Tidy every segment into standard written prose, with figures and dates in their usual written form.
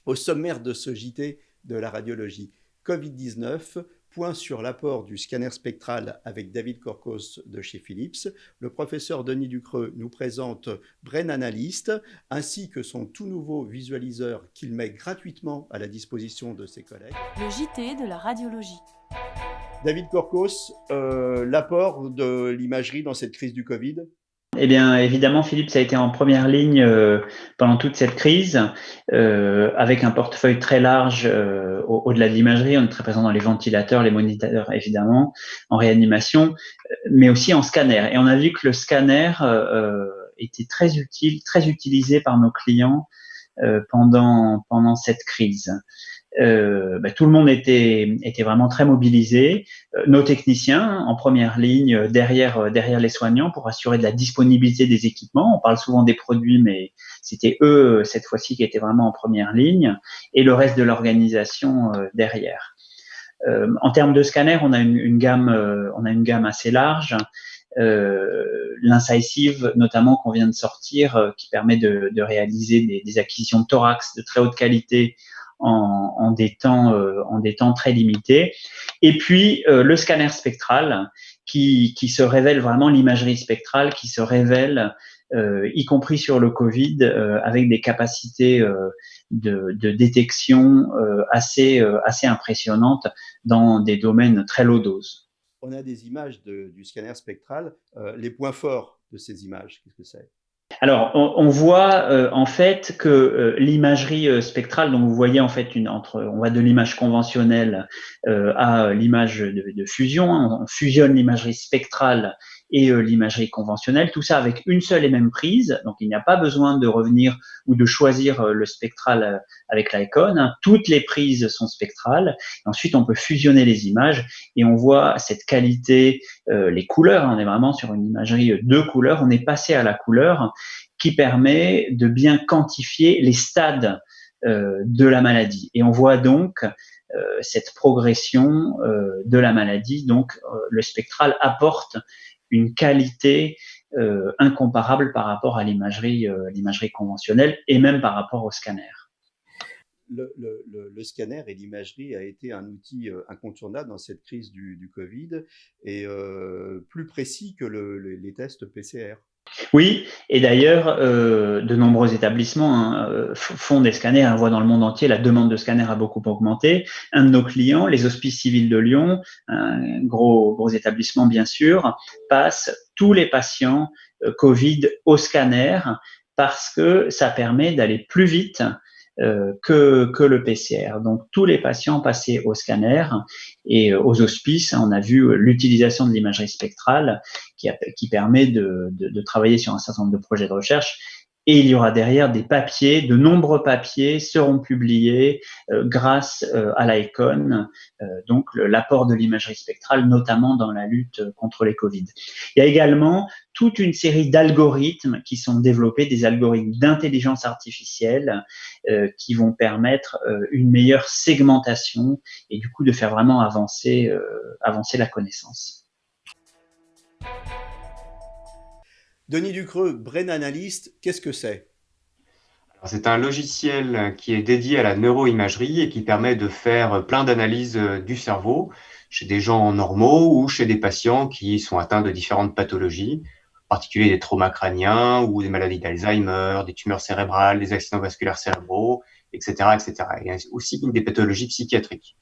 Au sommaire de ce JT de la radiologie, Covid-19, point sur l'apport du scanner spectral avec David Corcos de chez Philips. Le professeur Denis Ducreux nous présente Brain Analyst ainsi que son tout nouveau visualiseur qu'il met gratuitement à la disposition de ses collègues. Le JT de la radiologie. David Corcos, l'apport de l'imagerie dans cette crise du Covid? Eh bien, évidemment, Philips a été en première ligne pendant toute cette crise, avec un portefeuille très large au-delà de l'imagerie. On est très présent dans les ventilateurs, les moniteurs, évidemment, en réanimation, mais aussi en scanner. Et on a vu que le scanner était très utile, très utilisé par nos clients pendant cette crise. Tout le monde était vraiment très mobilisé. Nos techniciens en première ligne derrière les soignants pour assurer de la disponibilité des équipements. On parle souvent des produits, mais c'était eux cette fois-ci qui étaient vraiment en première ligne, et le reste de l'organisation derrière. En termes de scanner, on a une gamme assez large. L'incisive notamment qu'on vient de sortir, qui permet de réaliser des acquisitions de thorax de très haute qualité en des temps très limités. Et puis le scanner spectral qui se révèle vraiment, l'imagerie spectrale qui se révèle y compris sur le Covid, avec des capacités de détection assez impressionnantes dans des domaines très low dose. On a des images du scanner spectral. Les points forts de ces images, qu'est-ce que c'est? Alors, on voit en fait que l'imagerie spectrale, donc vous voyez en fait on va de l'image conventionnelle à l'image de fusion. On fusionne l'imagerie spectrale et l'imagerie conventionnelle, tout ça avec une seule et même prise. Donc, il n'y a pas besoin de revenir ou de choisir le spectral avec l'Icon. Toutes les prises sont spectrales. Et ensuite, on peut fusionner les images et on voit cette qualité, les couleurs. On est vraiment sur une imagerie de couleurs. On est passé à la couleur, qui permet de bien quantifier les stades de la maladie. Et on voit donc cette progression de la maladie. Donc, le spectral apporte une qualité incomparable par rapport à l'imagerie conventionnelle et même par rapport au scanner. Le scanner et l'imagerie a été un outil incontournable dans cette crise du Covid et plus précis que les tests PCR. Oui, et d'ailleurs, de nombreux établissements font des scanners. On voit dans le monde entier, la demande de scanners a beaucoup augmenté. Un de nos clients, les Hospices Civils de Lyon, un gros établissement bien sûr, passe tous les patients Covid au scanner parce que ça permet d'aller plus vite que le PCR. Donc, tous les patients passaient au scanner et aux hospices, on a vu l'utilisation de l'imagerie spectrale qui permet de travailler sur un certain nombre de projets de recherche. Et il y aura derrière des papiers, de nombreux papiers seront publiés grâce à l'Icon, donc l'apport de l'imagerie spectrale, notamment dans la lutte contre les Covid. Il y a également toute une série d'algorithmes qui sont développés, des algorithmes d'intelligence artificielle qui vont permettre une meilleure segmentation et du coup de faire vraiment avancer la connaissance. Denis Ducreux, Brain Analyst, qu'est-ce que c'est? C'est un logiciel qui est dédié à la neuroimagerie et qui permet de faire plein d'analyses du cerveau chez des gens normaux ou chez des patients qui sont atteints de différentes pathologies, en particulier des traumas crâniens ou des maladies d'Alzheimer, des tumeurs cérébrales, des accidents vasculaires cérébraux, etc., etc. Et aussi des pathologies psychiatriques.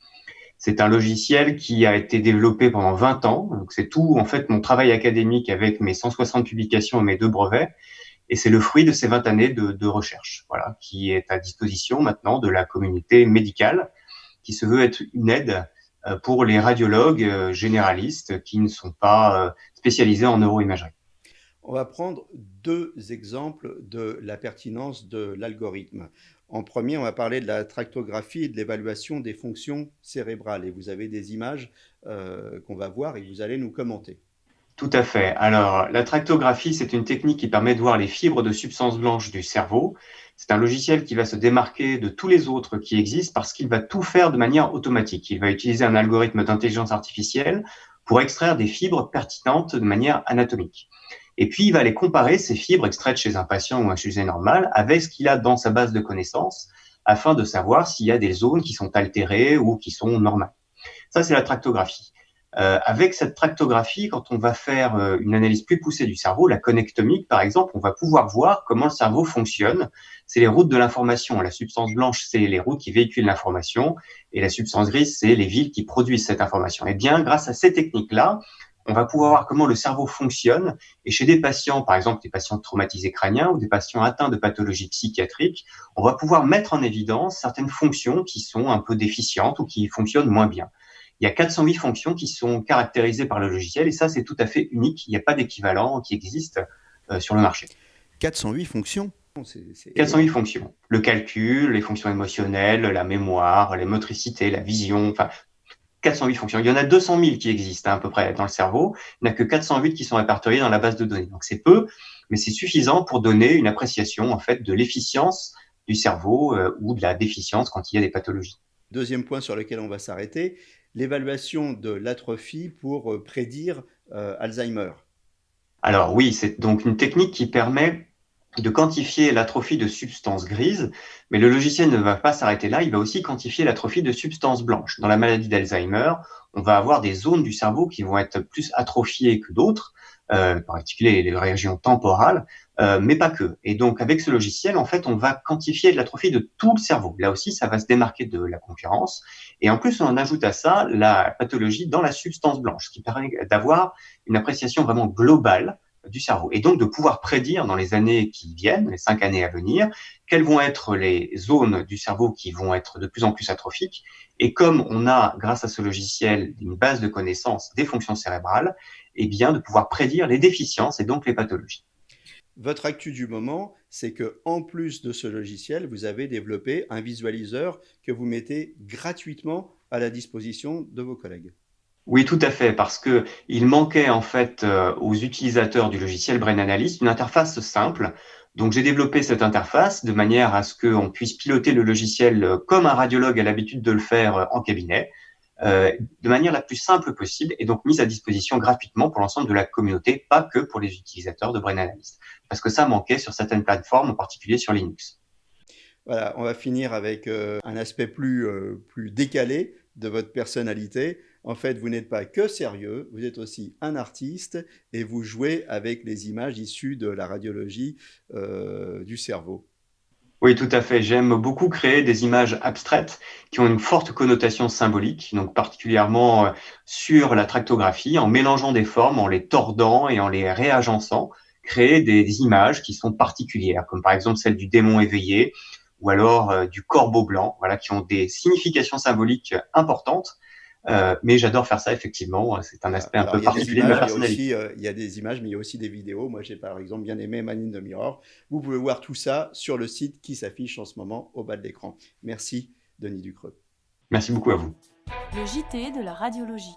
C'est un logiciel qui a été développé pendant 20 ans. Donc, c'est tout, en fait, mon travail académique avec mes 160 publications et mes 2 brevets. Et c'est le fruit de ces 20 années de recherche, voilà, qui est à disposition maintenant de la communauté médicale, qui se veut être une aide pour les radiologues généralistes qui ne sont pas spécialisés en neuroimagerie. On va prendre 2 exemples de la pertinence de l'algorithme. En premier, on va parler de la tractographie et de l'évaluation des fonctions cérébrales. Et vous avez des images qu'on va voir et vous allez nous commenter. Tout à fait. Alors, la tractographie, c'est une technique qui permet de voir les fibres de substance blanche du cerveau. C'est un logiciel qui va se démarquer de tous les autres qui existent parce qu'il va tout faire de manière automatique. Il va utiliser un algorithme d'intelligence artificielle pour extraire des fibres pertinentes de manière anatomique. Et puis, il va aller comparer ces fibres extraites chez un patient ou un sujet normal avec ce qu'il a dans sa base de connaissances afin de savoir s'il y a des zones qui sont altérées ou qui sont normales. Ça, c'est la tractographie. Avec cette tractographie, quand on va faire une analyse plus poussée du cerveau, la connectomique par exemple, on va pouvoir voir comment le cerveau fonctionne. C'est les routes de l'information. La substance blanche, c'est les routes qui véhiculent l'information, et la substance grise, c'est les villes qui produisent cette information. Et bien, grâce à ces techniques-là, on va pouvoir voir comment le cerveau fonctionne. Et chez des patients, par exemple des patients traumatisés crâniens ou des patients atteints de pathologies psychiatriques, on va pouvoir mettre en évidence certaines fonctions qui sont un peu déficientes ou qui fonctionnent moins bien. Il y a 408 fonctions qui sont caractérisées par le logiciel, et ça, c'est tout à fait unique. Il n'y a pas d'équivalent qui existe sur le marché. 408 fonctions. 408 fonctions. Le calcul, les fonctions émotionnelles, la mémoire, les motricités, la vision, enfin, 408 fonctions. Il y en a 200 000 qui existent à peu près dans le cerveau. Il n'y a que 408 qui sont répertoriés dans la base de données. Donc c'est peu, mais c'est suffisant pour donner une appréciation en fait de l'efficience du cerveau ou de la déficience quand il y a des pathologies. Deuxième point sur lequel on va s'arrêter, l'évaluation de l'atrophie pour prédire Alzheimer. Alors oui, c'est donc une technique qui permet de quantifier l'atrophie de substances grises, mais le logiciel ne va pas s'arrêter là, il va aussi quantifier l'atrophie de substances blanches. Dans la maladie d'Alzheimer, on va avoir des zones du cerveau qui vont être plus atrophiées que d'autres, en particulier les régions temporales, mais pas que. Et donc, avec ce logiciel, en fait, on va quantifier l'atrophie de tout le cerveau. Là aussi, ça va se démarquer de la concurrence. Et en plus, on en ajoute à ça la pathologie dans la substance blanche, ce qui permet d'avoir une appréciation vraiment globale du cerveau, et donc de pouvoir prédire dans les années qui viennent, les 5 années à venir, quelles vont être les zones du cerveau qui vont être de plus en plus atrophiques. Et comme on a, grâce à ce logiciel, une base de connaissances des fonctions cérébrales, eh bien de pouvoir prédire les déficiences et donc les pathologies. Votre actu du moment, c'est que en plus de ce logiciel, vous avez développé un visualiseur que vous mettez gratuitement à la disposition de vos collègues. Oui, tout à fait, parce que il manquait en fait aux utilisateurs du logiciel Brain Analyst une interface simple. Donc j'ai développé cette interface de manière à ce qu'on puisse piloter le logiciel comme un radiologue a l'habitude de le faire en cabinet, de manière la plus simple possible, et donc mise à disposition gratuitement pour l'ensemble de la communauté, pas que pour les utilisateurs de Brain Analyst, parce que ça manquait sur certaines plateformes, en particulier sur Linux. Voilà, on va finir avec un aspect plus décalé de votre personnalité. En fait, vous n'êtes pas que sérieux, vous êtes aussi un artiste et vous jouez avec les images issues de la radiologie du cerveau. Oui, tout à fait. J'aime beaucoup créer des images abstraites qui ont une forte connotation symbolique, donc particulièrement sur la tractographie, en mélangeant des formes, en les tordant et en les réagençant, créer des images qui sont particulières, comme par exemple celle du démon éveillé ou alors du corbeau blanc, voilà, qui ont des significations symboliques importantes. Mais j'adore faire ça, effectivement. C'est un aspect un peu particulier de ma personnalité. Il y a des images, mais il y a aussi des vidéos. Moi, j'ai par exemple bien aimé Man in the Mirror. Vous pouvez voir tout ça sur le site qui s'affiche en ce moment au bas de l'écran. Merci, Denis Ducreux. Merci beaucoup à vous. Le JT de la radiologie.